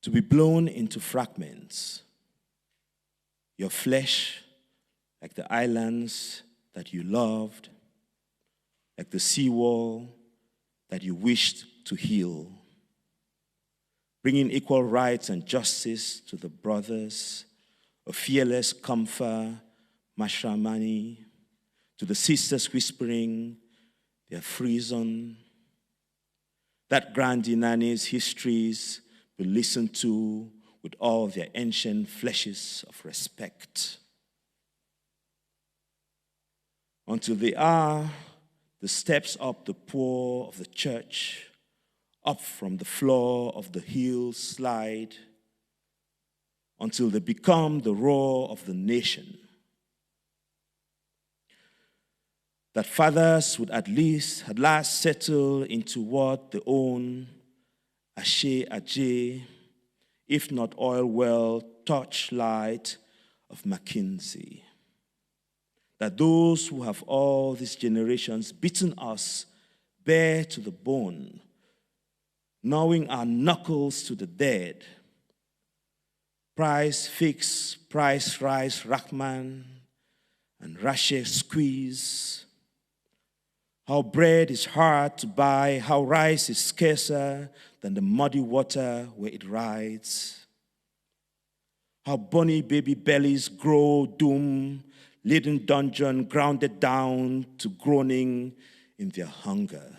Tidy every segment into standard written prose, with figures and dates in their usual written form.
to be blown into fragments. Your flesh, like the islands that you loved, like the seawall that you wished to heal, bringing equal rights and justice to the brothers, a fearless comfort, Mashramani, to the sisters whispering their treason, that grand Inani's histories be listened to with all their ancient fleshes of respect. Until they are the steps up the poor of the church, up from the floor of the hill slide, until they become the roar of the nation. That fathers would at last settle into what they own, Ashe Ajay, if not oil well, torchlight of McKinsey. That those who have all these generations beaten us bare to the bone, gnawing our knuckles to the dead, price fix, price rise, Rahman, and Rashe squeeze. How bread is hard to buy, how rice is scarcer than the muddy water where it rides. How bunny baby bellies grow doom, laden dungeon grounded down to groaning in their hunger.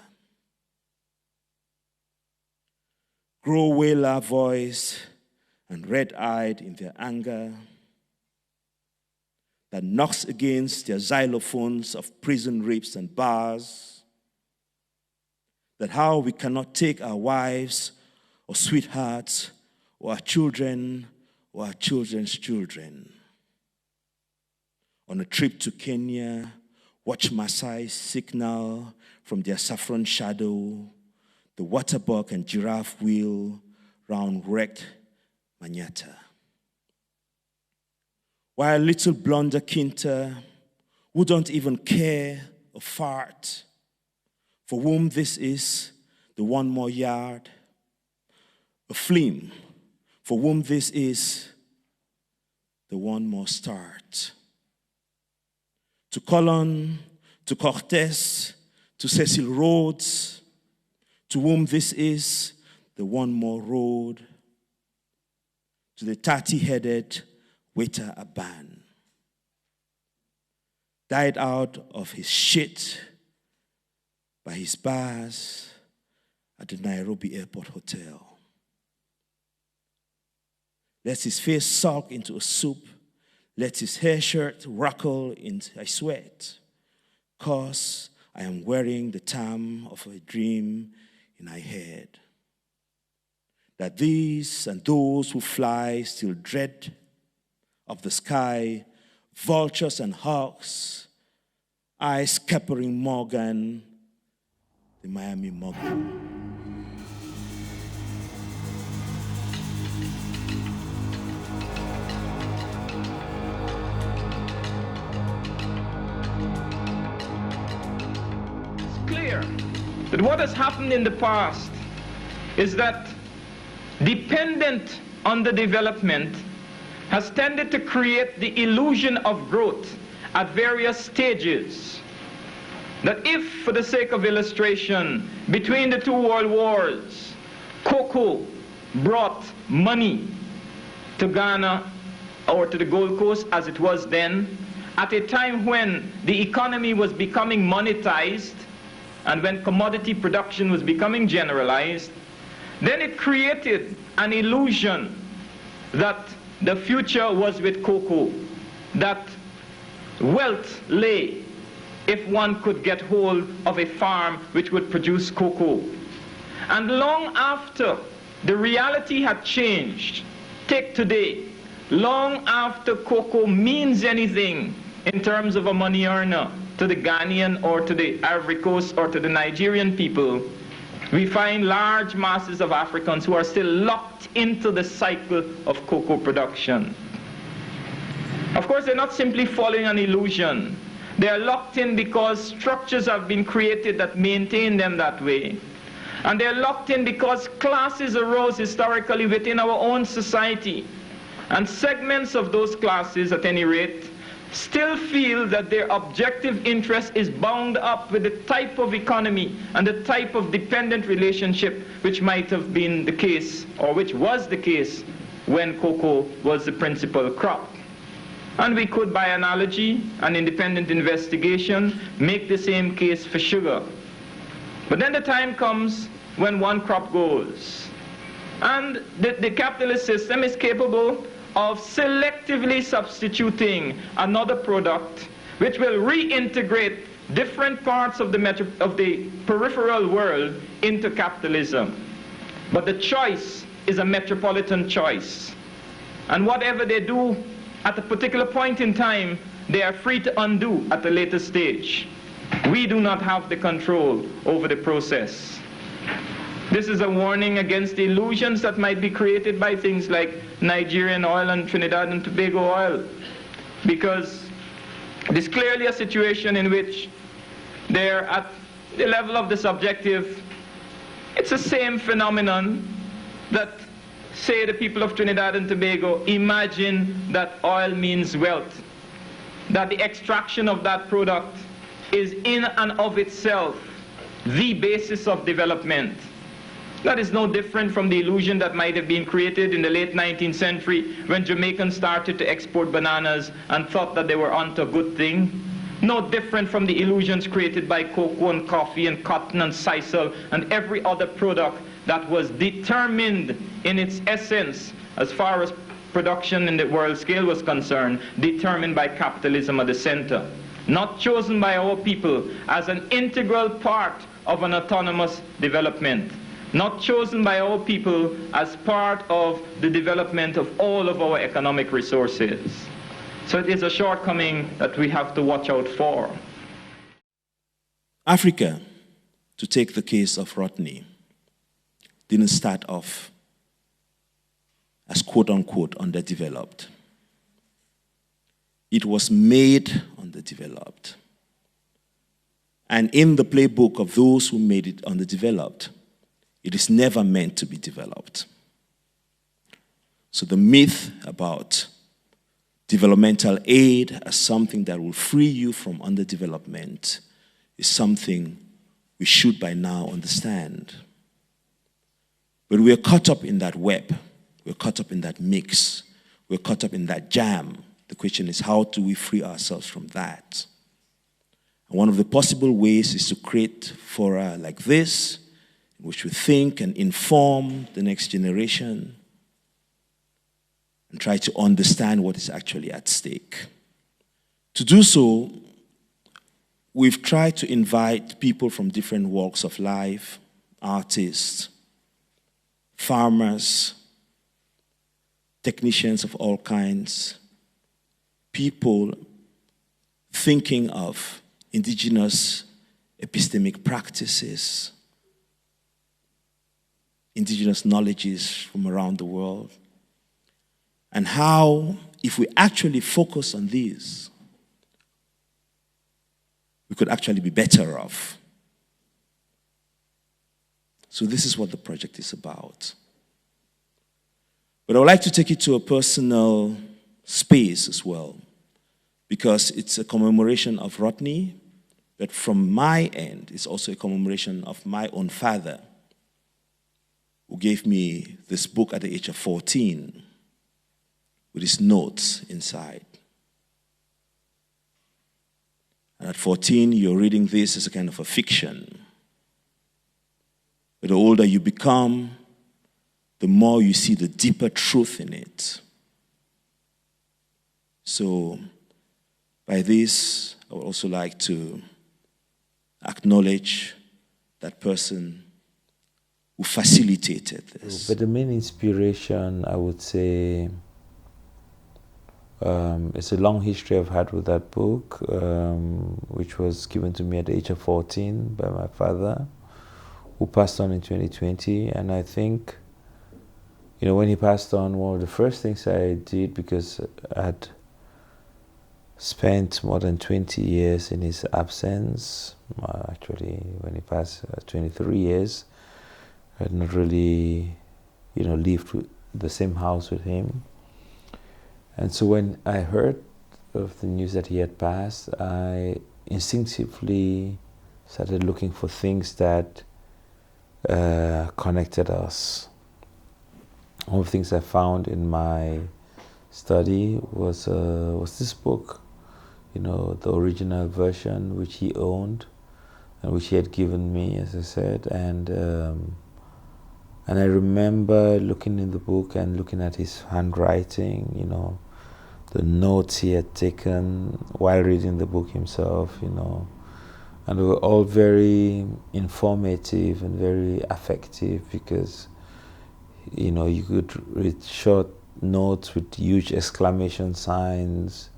Grow wailer voice and red-eyed in their anger, that knocks against their xylophones of prison ribs and bars, that how we cannot take our wives or sweethearts or our children or our children's children on a trip to Kenya, watch Maasai signal from their saffron shadow, the waterbuck and giraffe wheel round wrecked Manyata. While little blunder Kinta, who don't even care or fart, for whom this is the one more yard, a fleam, for whom this is the one more start. To Colon, to Cortez, to Cecil Rhodes, to whom this is the one more road, to the 30-headed waiter Aban, died out of his shit by his bars at the Nairobi Airport Hotel. Lets his face soak into a soup, lets his hair shirt ruckle into a sweat, 'cause I am wearing the tam of a dream in my head. That these and those who fly still dread of the sky, vultures and hawks, eyes capering Morgan, the Miami Morgan. It's clear that what has happened in the past is that dependent underdevelopment has tended to create the illusion of growth at various stages. That if, for the sake of illustration, between the two world wars, cocoa brought money to Ghana or to the Gold Coast as it was then, at a time when the economy was becoming monetized and when commodity production was becoming generalized, then it created an illusion that the future was with cocoa, that wealth lay if one could get hold of a farm which would produce cocoa. And long after the reality had changed, take today, long after cocoa means anything in terms of a money earner to the Ghanaian or to the Ivory Coast or to the Nigerian people, we find large masses of Africans who are still locked into the cycle of cocoa production. Of course, they're not simply following an illusion. They are locked in because structures have been created that maintain them that way. And they're locked in because classes arose historically within our own society. And segments of those classes, at any rate, still feel that their objective interest is bound up with the type of economy and the type of dependent relationship which might have been the case, or which was the case, when cocoa was the principal crop. And we could, by analogy and independent investigation, make the same case for sugar. But then the time comes when one crop goes. And the capitalist system is capable of selectively substituting another product which will reintegrate different parts of the peripheral world into capitalism. But the choice is a metropolitan choice. And whatever they do at a particular point in time, they are free to undo at a later stage. We do not have the control over the process. This is a warning against the illusions that might be created by things like Nigerian oil and Trinidad and Tobago oil, because it is clearly a situation in which they're at the level of the subjective. It's the same phenomenon that, say, the people of Trinidad and Tobago imagine that oil means wealth, that the extraction of that product is in and of itself the basis of development. That is no different from the illusion that might have been created in the late 19th century when Jamaicans started to export bananas and thought that they were onto a good thing. No different from the illusions created by cocoa and coffee and cotton and sisal and every other product that was determined in its essence, as far as production in the world scale was concerned, determined by capitalism at the center, not chosen by our people as an integral part of an autonomous development, not chosen by our people as part of the development of all of our economic resources. So it is a shortcoming that we have to watch out for. Africa, to take the case of Rodney, didn't start off as quote-unquote underdeveloped. It was made underdeveloped. And in the playbook of those who made it underdeveloped, it is never meant to be developed. So the myth about developmental aid as something that will free you from underdevelopment is something we should by now understand. But we are caught up in that web. We're caught up in that mix. We're caught up in that jam. The question is, how do we free ourselves from that? And one of the possible ways is to create fora like this, in which we think and inform the next generation and try to understand what is actually at stake. To do so, we've tried to invite people from different walks of life, artists, farmers, technicians of all kinds, people thinking of indigenous epistemic practices, indigenous knowledges from around the world, and how, if we actually focus on these, we could actually be better off. So this is what the project is about. But I would like to take it to a personal space as well, because it's a commemoration of Rodney, but from my end, it's also a commemoration of my own father, who gave me this book at the age of 14 with his notes inside. And at 14, you're reading this as a kind of a fiction. But the older you become, the more you see the deeper truth in it. So, by this, I would also like to acknowledge that person who facilitated this. But the main inspiration, I would say, it's a long history I've had with that book, which was given to me at the age of 14 by my father, who passed on in 2020. And I think, when he passed on, one of the first things I did, because I had spent more than 20 years in his absence, actually when he passed, 23 years, I had not really, lived with the same house with him. And so when I heard of the news that he had passed, I instinctively started looking for things that connected us. One of the things I found in my study was this book, the original version which he owned and which he had given me, as I said, and I remember looking in the book and looking at his handwriting, the notes he had taken while reading the book himself, and they were all very informative and very affective because, you could read short notes with huge exclamation signs,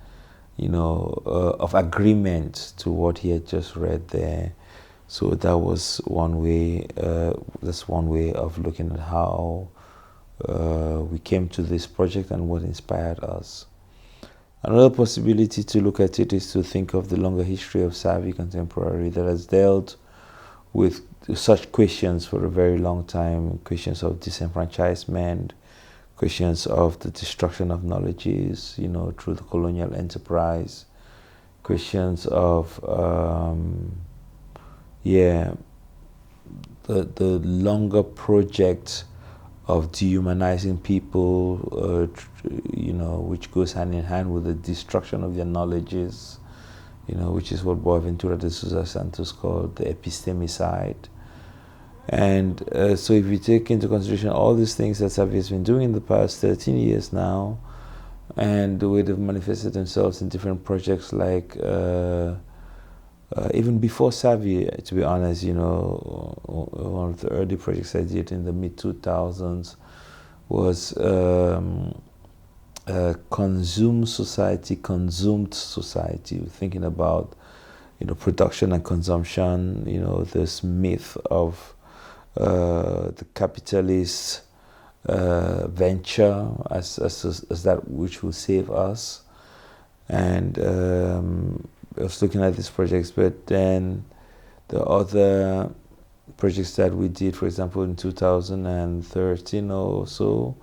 of agreement to what he had just read there. So that was one way. That's one way of looking at how we came to this project and what inspired us. Another possibility to look at it is to think of the longer history of Savvy Contemporary that has dealt with such questions for a very long time, questions of disenfranchisement, questions of the destruction of knowledges, through the colonial enterprise, questions of, the longer project of dehumanizing people, which goes hand in hand with the destruction of their knowledges, which is what Boaventura de Sousa Santos called the epistemicide. And so if you take into consideration all these things that Savvy has been doing in the past 13 years now, and the way they've manifested themselves in different projects like even before Savvy, to be honest, one of the early projects I did in the mid-2000s was consumed society, thinking about, production and consumption, this myth of the capitalist venture as that which will save us. And I was looking at these projects, but then the other projects that we did, for example, in 2013 or so,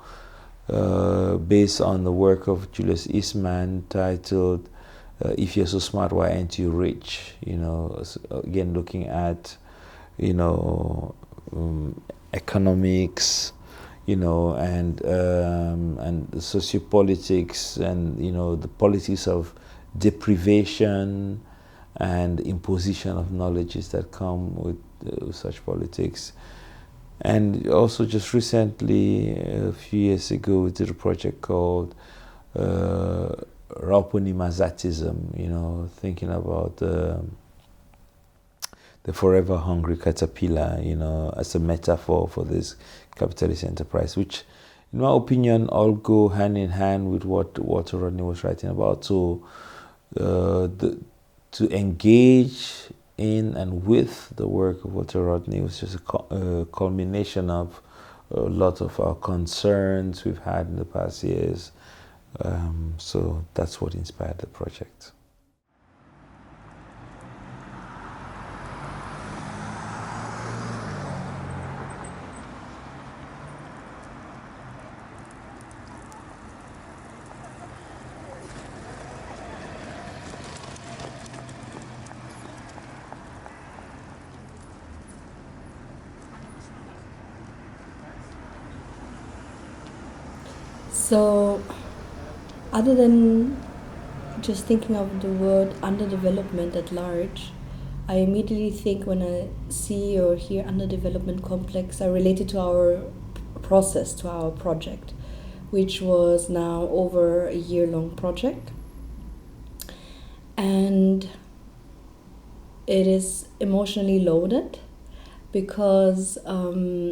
based on the work of Julius Eastman titled If You're So Smart, Why Aren't You Rich? Again, looking at, economics, and sociopolitics and, the politics of deprivation and imposition of knowledges that come with such politics. And also just recently, a few years ago, we did a project called Rauponi Mazatism, thinking about the forever hungry caterpillar, as a metaphor for this capitalist enterprise, which, in my opinion, all go hand in hand with what Walter Rodney was writing about. So to engage in and with the work of Walter Rodney was just a culmination of a lot of our concerns we've had in the past years. So that's what inspired the project. So, other than just thinking of the word underdevelopment at large, I immediately think when I see or hear underdevelopment complex, I relate it to our process, to our project, which was now over a year-long project. And it is emotionally loaded because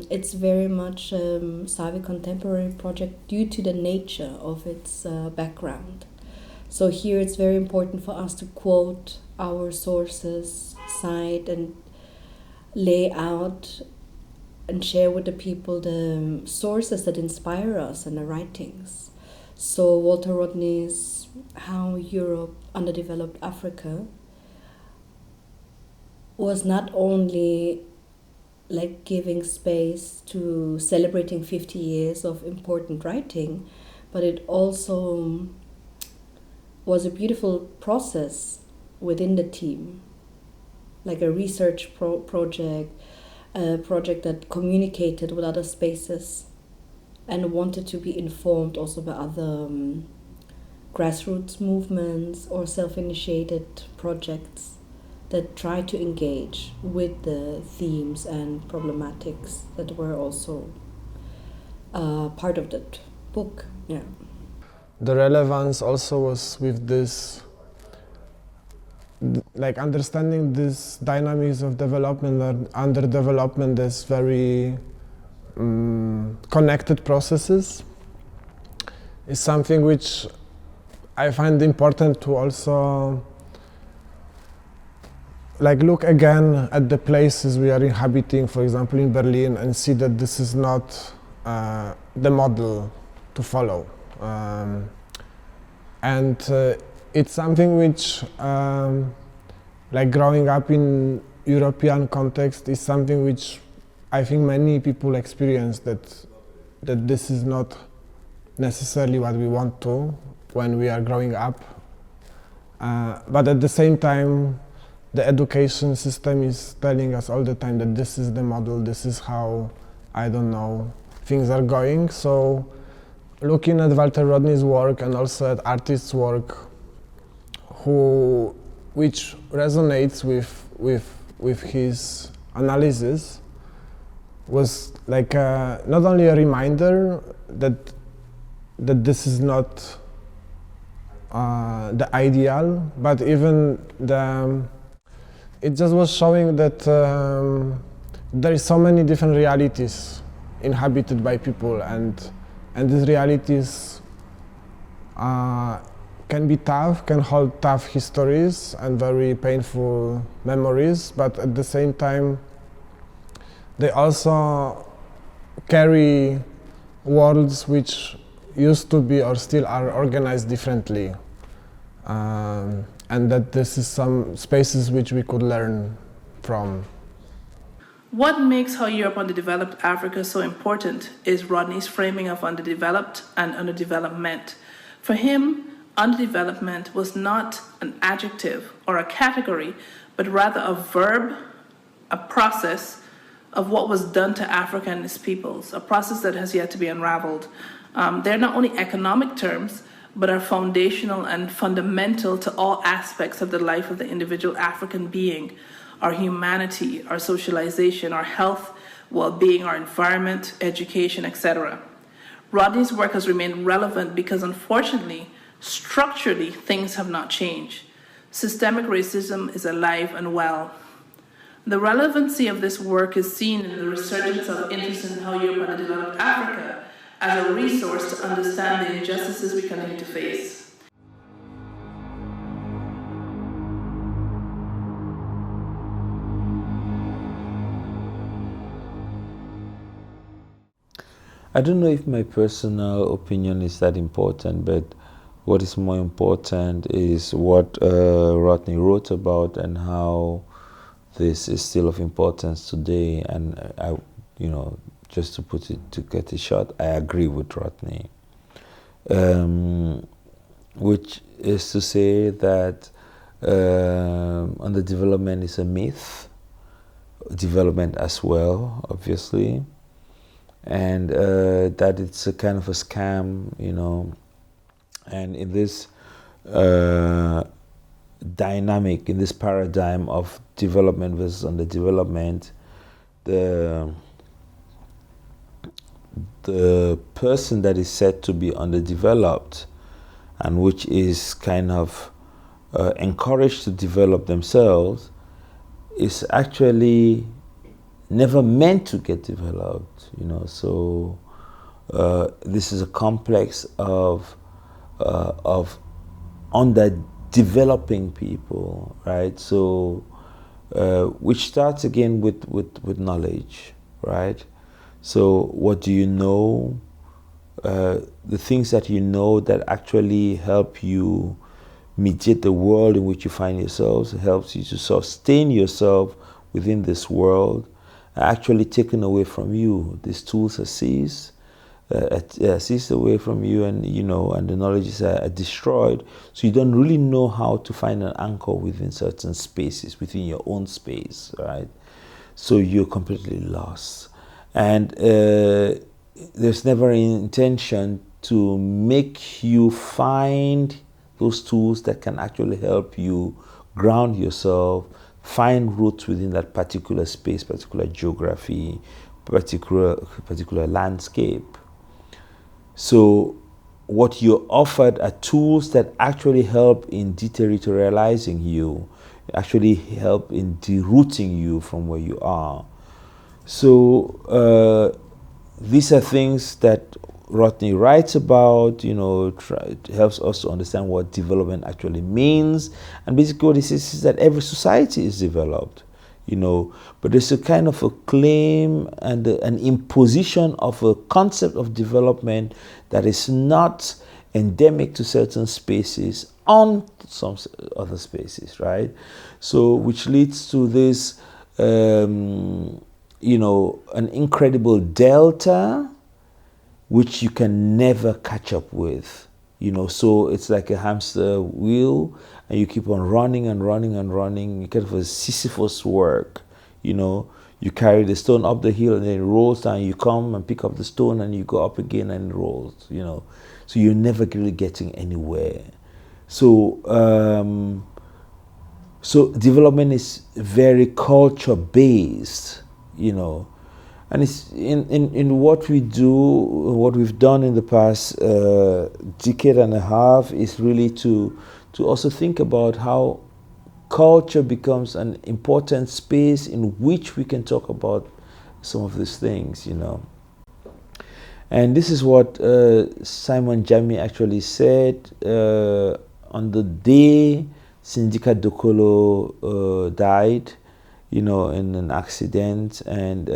it's very much a Savvy Contemporary project due to the nature of its background. So here it's very important for us to quote our sources, cite and lay out and share with the people the sources that inspire us and the writings. So Walter Rodney's How Europe Underdeveloped Africa was not only like giving space to celebrating 50 years of important writing, but it also was a beautiful process within the team, like a research project, a project that communicated with other spaces and wanted to be informed also by other grassroots movements or self-initiated projects that try to engage with the themes and problematics that were also part of that book. Yeah. The relevance also was with this, like understanding this dynamics of development or underdevelopment as very connected processes is something which I find important to also like look again at the places we are inhabiting, for example in Berlin, and see that this is not the model to follow. It's something which, like growing up in European context, is something which I think many people experience, that this is not necessarily what we want to when we are growing up. But at the same time, the education system is telling us all the time that this is the model, this is how, I don't know, things are going. So looking at Walter Rodney's work and also at artists' work which resonates with his analysis was like not only a reminder that this is not the ideal, but even it just was showing that there is so many different realities inhabited by people, and these realities can be tough, can hold tough histories and very painful memories, but at the same time they also carry worlds which used to be or still are organized differently, and that this is some spaces which we could learn from. What makes How Europe Underdeveloped Africa so important is Rodney's framing of underdeveloped and underdevelopment. For him, underdevelopment was not an adjective or a category, but rather a verb, a process of what was done to Africa and its peoples, a process that has yet to be unraveled. They're not only economic terms, but are foundational and fundamental to all aspects of the life of the individual African being, our humanity, our socialization, our health, well-being, our environment, education, etc. Rodney's work has remained relevant because, unfortunately, structurally, things have not changed. Systemic racism is alive and well. The relevancy of this work is seen in the resurgence of interest in How Europe Underdeveloped Africa as a resource to understand the injustices we continue to face. I don't know if my personal opinion is that important, but what is more important is what Rodney wrote about and how this is still of importance today. And I, just to put it, to get it short, I agree with Rodney, which is to say that underdevelopment is a myth, development as well, obviously, and that it's a kind of a scam, and in this dynamic, in this paradigm of development versus underdevelopment, the person that is said to be underdeveloped and which is kind of encouraged to develop themselves is actually never meant to get developed, so this is a complex of underdeveloping people, right? So which starts again with knowledge, right? So what do you know? The things that you know that actually help you mediate the world in which you find yourselves, helps you to sustain yourself within this world, are actually taken away from you. These tools are seized away from you, and and the knowledges are destroyed. So you don't really know how to find an anchor within certain spaces, within your own space, right? So you're completely lost, and there's never an intention to make you find those tools that can actually help you ground yourself, find roots within that particular space, particular geography, particular landscape. So what you're offered are tools that actually help in deterritorializing you, actually help in derooting you from where you are. So these are things that Rodney writes about, it helps us to understand what development actually means. And basically what he says is that every society is developed, but there's a kind of a claim and an imposition of a concept of development that is not endemic to certain spaces on some other spaces, right? So which leads to this, an incredible delta which you can never catch up with, so it's like a hamster wheel, and you keep on running and running and running. You kind of a Sisyphus work, you carry the stone up the hill and then it rolls down. You come and pick up the stone and you go up again and it rolls, so you're never really getting anywhere. So so development is very culture based, and it's in what we do, what we've done in the past decade and a half is really to also think about how culture becomes an important space in which we can talk about some of these things, And this is what Simon Jami actually said on the day Sindika Dokolo died, in an accident, and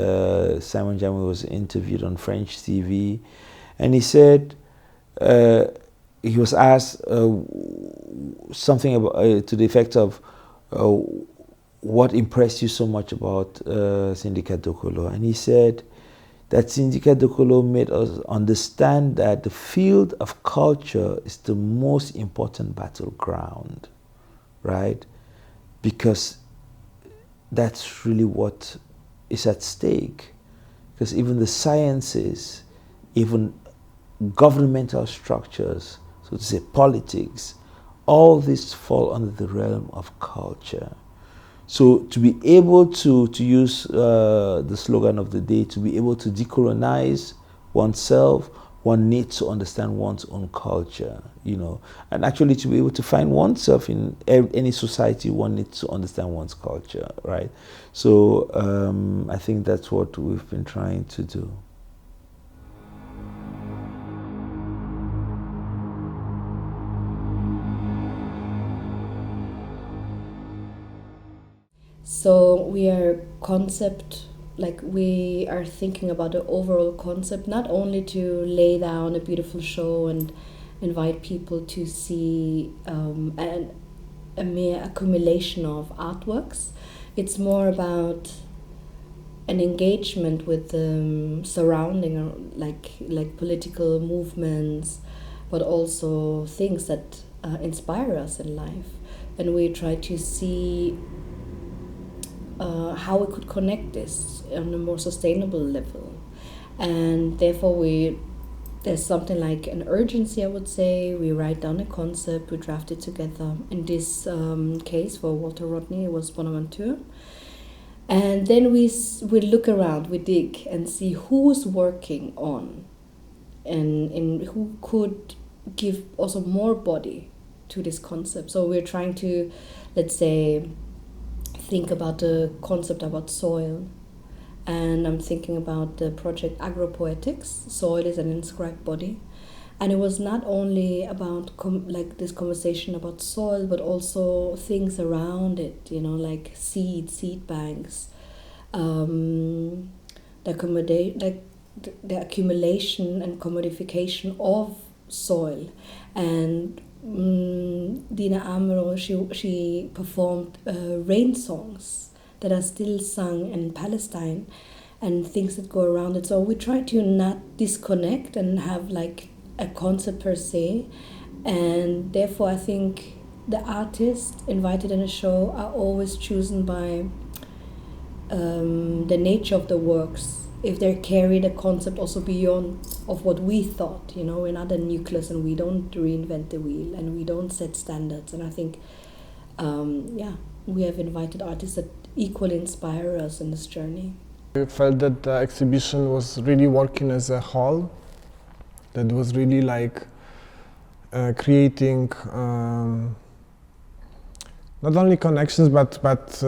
Simon Jami was interviewed on French TV, and he said, he was asked something about, to the effect of, what impressed you so much about Sindika Dokolo, and he said that Sindika Dokolo made us understand that the field of culture is the most important battleground, right? Because that's really what is at stake. Because even the sciences, even governmental structures, so to say politics, all these fall under the realm of culture. So to be able to use the slogan of the day, to be able to decolonize oneself, one needs to understand one's own culture, and actually to be able to find oneself in any society, one needs to understand one's culture, right? So I think that's what we've been trying to do. So we are we are thinking about the overall concept, not only to lay down a beautiful show and invite people to see a mere accumulation of artworks. It's more about an engagement with the surrounding, like political movements, but also things that inspire us in life. And we try to see how we could connect this on a more sustainable level. And therefore there's something like an urgency, I would say. We write down a concept, we draft it together. In this case for Walter Rodney, it was Bonaventure. And then we look around, we dig and see who's working on and who could give also more body to this concept. So we're trying to, let's say, think about the concept about soil, and I'm thinking about the project Agropoetics. Soil is an inscribed body, and it was not only about this conversation about soil, but also things around it, like seed banks, the accumulation and commodification of soil. And Dina Amro, she performed rain songs that are still sung in Palestine and things that go around it. So we try to not disconnect and have like a concept per se, and therefore I think the artists invited in a show are always chosen by the nature of the works. If they carry the concept also beyond of what we thought, you know, we're not a nucleus and we don't reinvent the wheel and we don't set standards. And I think, we have invited artists that equally inspire us in this journey. I felt that the exhibition was really working as a whole, that was really like creating not only connections but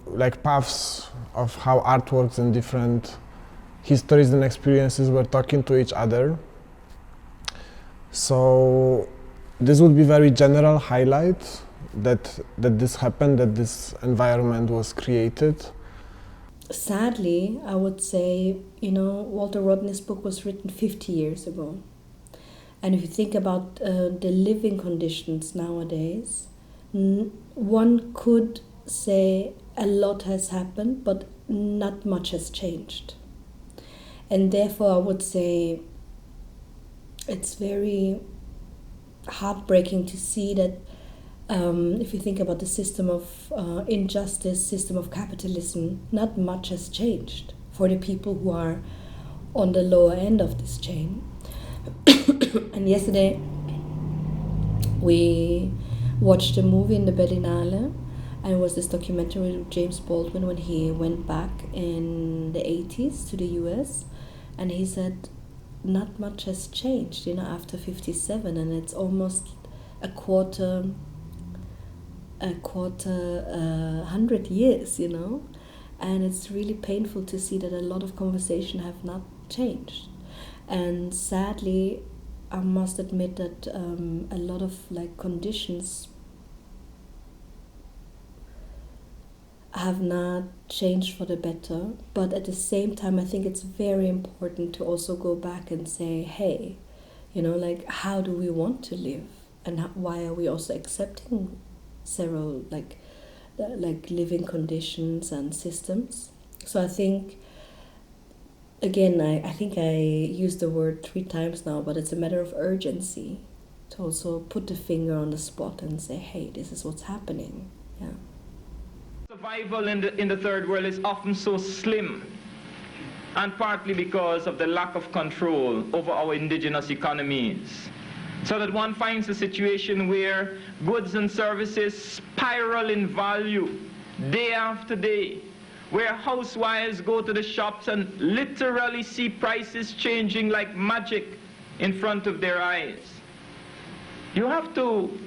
like paths of how artworks and different histories and experiences were talking to each other. So this would be very general highlight that this happened, that this environment was created. Sadly, I would say, you know, Walter Rodney's book was written 50 years ago. And if you think about the living conditions nowadays, one could say a lot has happened, but not much has changed. And therefore, I would say it's very heartbreaking to see that if you think about the system of injustice, system of capitalism, not much has changed for the people who are on the lower end of this chain. And yesterday, we watched a movie in the Berlinale, and it was this documentary with James Baldwin when he went back in the 80s to the US, and he said not much has changed, you know, after 57, and it's almost a quarter 100 years, you know, and it's really painful to see that a lot of conversation have not changed. And sadly, I must admit that a lot of like conditions have not changed for the better, but at the same time I think it's very important to also go back and say, hey, you know, like, how do we want to live, and why are we also accepting several like living conditions and systems. So I think, again, I think I used the word 3 times now, but it's a matter of urgency to also put the finger on the spot and say, hey, this is what's happening. Yeah. Survival in the third world is often so slim, and partly because of the lack of control over our indigenous economies. So that one finds a situation where goods and services spiral in value day after day, where housewives go to the shops and literally see prices changing like magic in front of their eyes. You have to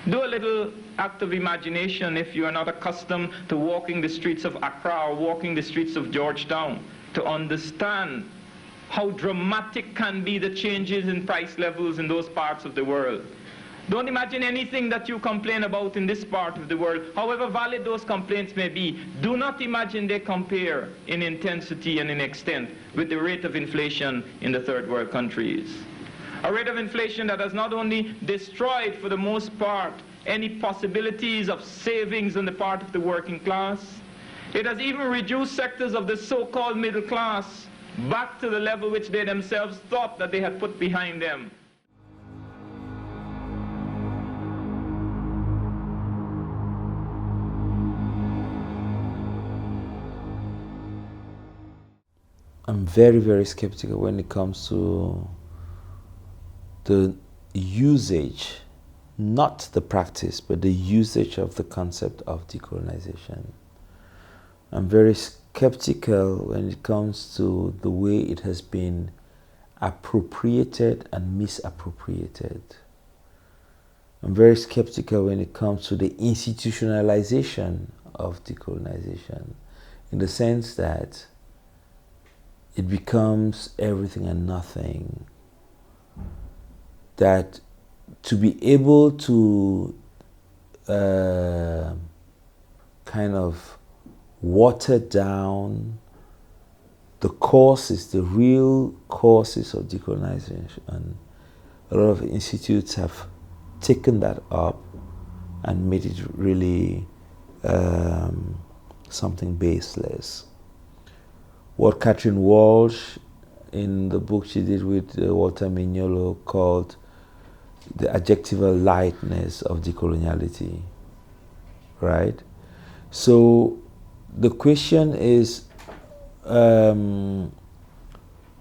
do a little act of imagination if you are not accustomed to walking the streets of Accra or walking the streets of Georgetown to understand how dramatic can be the changes in price levels in those parts of the world. Don't imagine anything that you complain about in this part of the world, however valid those complaints may be. Do not imagine they compare in intensity and in extent with the rate of inflation in the third world countries. A rate of inflation that has not only destroyed, for the most part, any possibilities of savings on the part of the working class, it has even reduced sectors of the so-called middle class back to the level which they themselves thought that they had put behind them. I'm very, very skeptical when it comes to the usage, not the practice, but the usage of the concept of decolonization. I'm very skeptical when it comes to the way it has been appropriated and misappropriated. I'm very skeptical when it comes to the institutionalization of decolonization, in the sense that it becomes everything and nothing. That to be able to kind of water down the causes, the real causes of decolonization. A lot of institutes have taken that up and made it really something baseless. What Catherine Walsh, in the book she did with Walter Mignolo, called the adjectival lightness of decoloniality, right? So the question is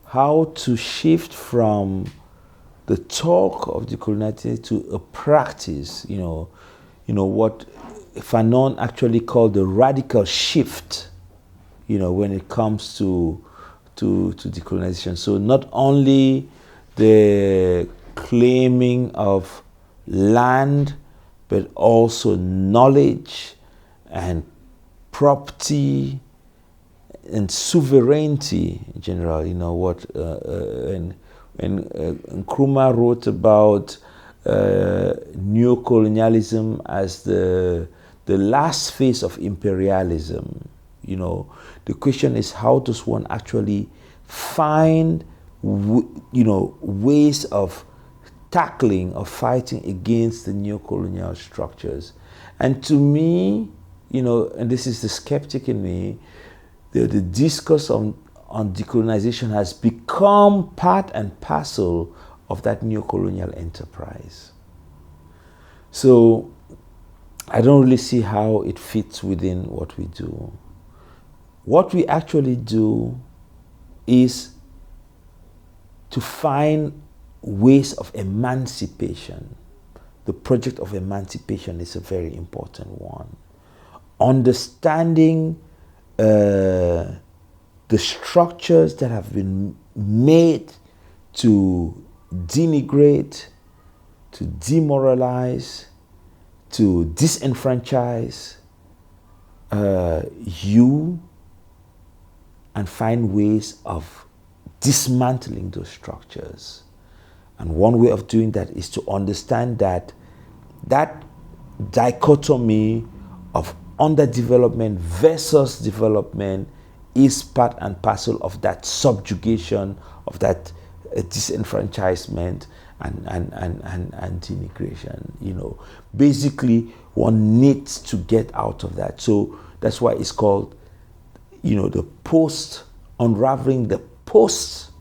how to shift from the talk of decoloniality to a practice, what Fanon actually called the radical shift, when it comes to decolonization. So not only the claiming of land, but also knowledge and property and sovereignty in general. And Nkrumah wrote about neocolonialism as the last phase of imperialism. The question is, how does one actually find ways of tackling or fighting against the neocolonial structures? And to me, and this is the skeptic in me, the discourse on decolonization has become part and parcel of that neocolonial enterprise. So I don't really see how it fits within what we do. What we actually do is to find ways of emancipation. The project of emancipation is a very important one. Understanding the structures that have been made to denigrate, to demoralize, to disenfranchise you, and find ways of dismantling those structures. And one way of doing that is to understand that dichotomy of underdevelopment versus development is part and parcel of that subjugation, of that disenfranchisement and denigration. Basically, one needs to get out of that. So that's why it's called, the unraveling the post,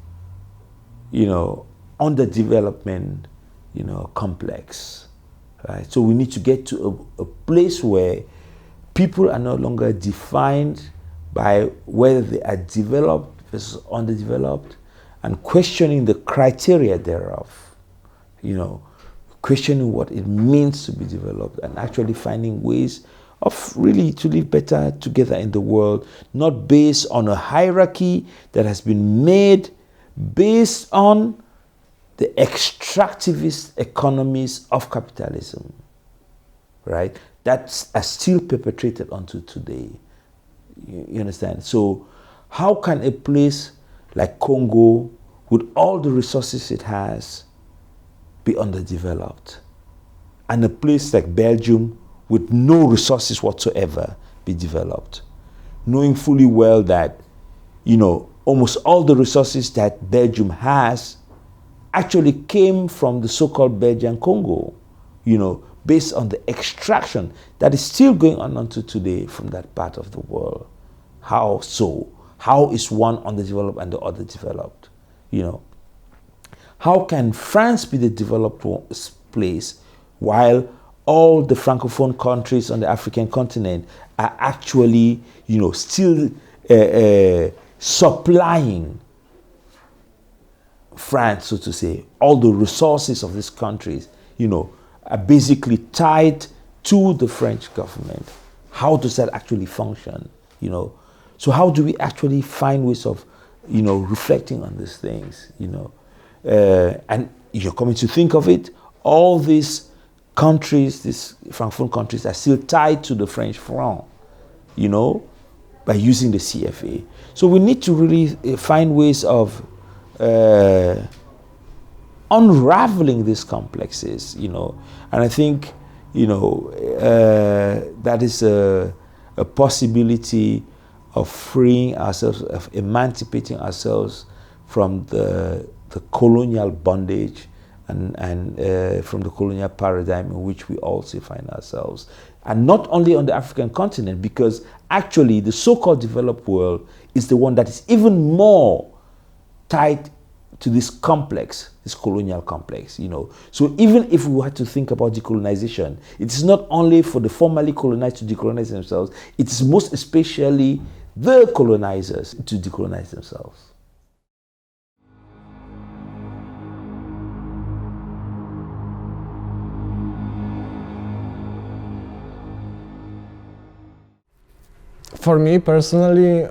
underdevelopment, complex, right? So we need to get to a place where people are no longer defined by whether they are developed versus underdeveloped, and questioning the criteria thereof, questioning what it means to be developed, and actually finding ways of really to live better together in the world, not based on a hierarchy that has been made based on the extractivist economies of capitalism, right? That are still perpetrated until today. You understand? So how can a place like Congo, with all the resources it has, be underdeveloped? And a place like Belgium, with no resources whatsoever, be developed? Knowing fully well that, almost all the resources that Belgium has actually came from the so-called Belgian Congo, based on the extraction that is still going on until today from that part of the world. How so? How is one underdeveloped and the other developed? How can France be the developed place while all the Francophone countries on the African continent are actually, still supplying France, so to say? All the resources of these countries, are basically tied to the French government. How does that actually function? So how do we actually find ways of, reflecting on these things? And you're coming to think of it, all these countries, these Francophone countries, are still tied to the French franc, by using the CFA. So we need to really find ways of unraveling these complexes, and I think, that is a possibility of freeing ourselves, of emancipating ourselves from the colonial bondage and from the colonial paradigm in which we also find ourselves. and not only on the African continent, because actually the so-called developed world is the one that is even more tied to this complex, this colonial complex, you know. So even if we had to think about decolonization, it is not only for the formerly colonized to decolonize themselves, it is most especially the colonizers to decolonize themselves. For me personally,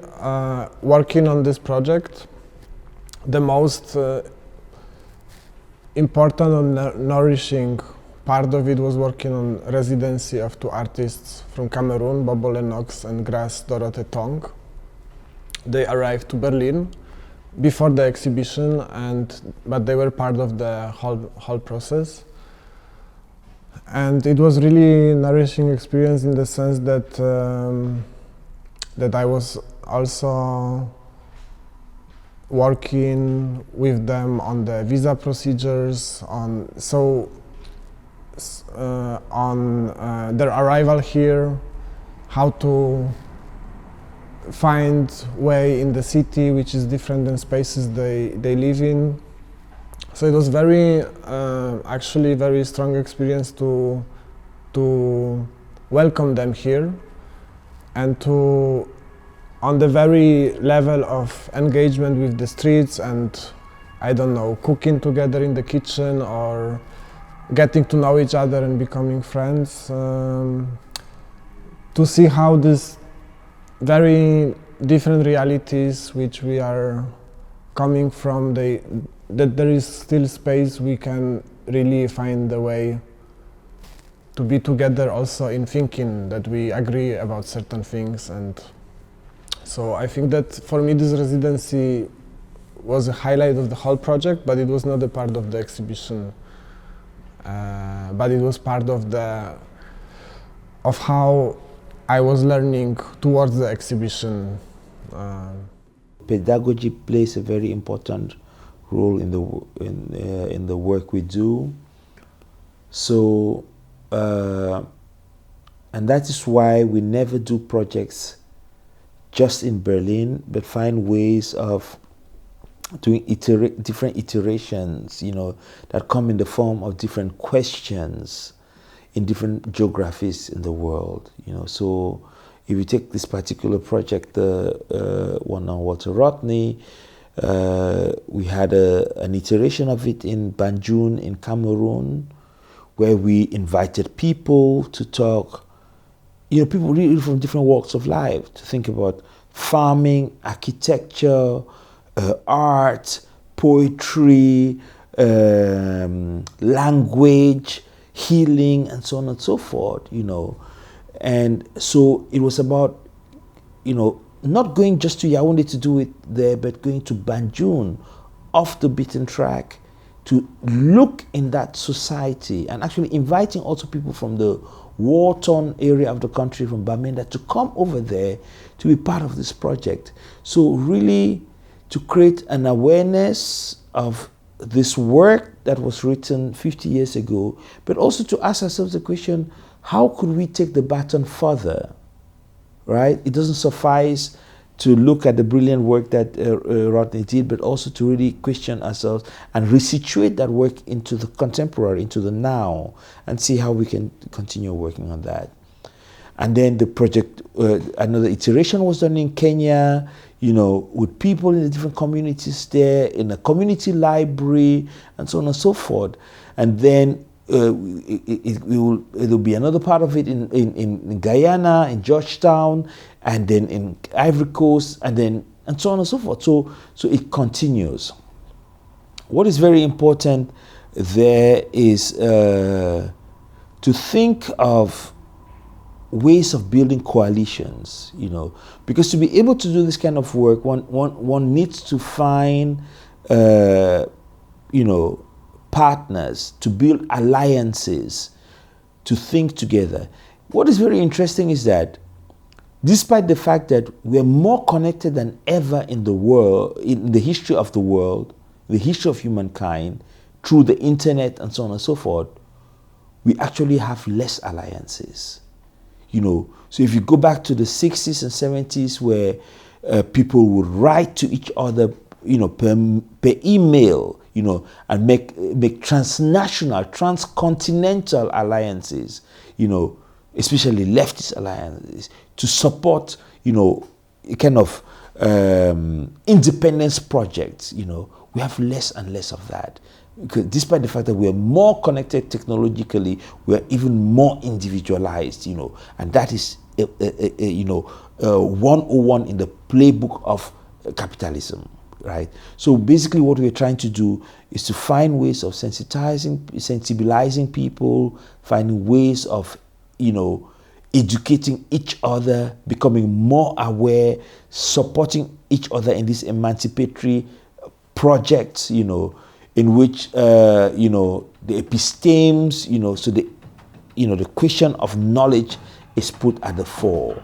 working on this project, the most important and nourishing part of it was working on residency of two artists from Cameroon, Bobo Lennox and Grace Dorothée Tong. They arrived to Berlin before the exhibition, but they were part of the whole process. And it was really nourishing experience in the sense that that I was also working with them on the visa procedures, on their arrival here, how to find way in the city which is different than spaces they live in. So it was very, actually very strong experience to welcome them here, and to, on the very level of engagement with the streets and, I don't know, cooking together in the kitchen or getting to know each other and becoming friends, to see how these very different realities which we are coming from, that there is still space we can really find a way to be together also in thinking that we agree about certain things. And so I think that for me this residency was a highlight of the whole project, but it was not a part of the exhibition, but it was part of how I was learning towards the exhibition. Pedagogy plays a very important role in the work we do. So, and that is why we never do projects just in Berlin, but find ways of doing different iterations, you know, that come in the form of different questions in different geographies in the world, you know. So if you take this particular project, the one on Walter Rodney, we had an iteration of it in Banjul in Cameroon, where we invited people to talk, you know, people really from different walks of life, to think about farming, architecture, art, poetry, language, healing, and so on and so forth, you know. And so it was about, you know, not going just to Yaoundé to do it there, but going to Banjul, off the beaten track, to look in that society, and actually inviting also people from the war-torn area of the country, from Bamenda, to come over there to be part of this project. So really to create an awareness of this work that was written 50 years ago, but also to ask ourselves the question, how could we take the baton further, right? It doesn't suffice to look at the brilliant work that Rodney did, but also to really question ourselves and resituate that work into the contemporary, into the now, and see how we can continue working on that. And then the project, another iteration was done in Kenya, you know, with people in the different communities there, in a community library, and so on and so forth. And then it will be another part of it in Guyana, in Georgetown, and then in Ivory Coast, and so on and so forth. So it continues. What is very important there is to think of ways of building coalitions, you know, because to be able to do this kind of work, one needs to find, you know, partners, to build alliances, to think together. What is very interesting is that despite the fact that we're more connected than ever in the world, in the history of the world, the history of humankind, through the internet and so on and so forth, we actually have less alliances. you know. So if you go back to the 60s and 70s where people would write to each other, you know, per email, you know, and make transnational, transcontinental alliances, you know, especially leftist alliances, to support, you know, a kind of independence projects, you know, we have less and less of that. Because despite the fact that we are more connected technologically, we are even more individualized, you know, and that is, you know, 101 in the playbook of capitalism, right? So basically what we're trying to do is to find ways of sensibilizing people, finding ways of, you know, educating each other, becoming more aware, supporting each other in these emancipatory projects, you know, in which, you know, the epistemes, you know, so the, you know, the question of knowledge is put at the fore.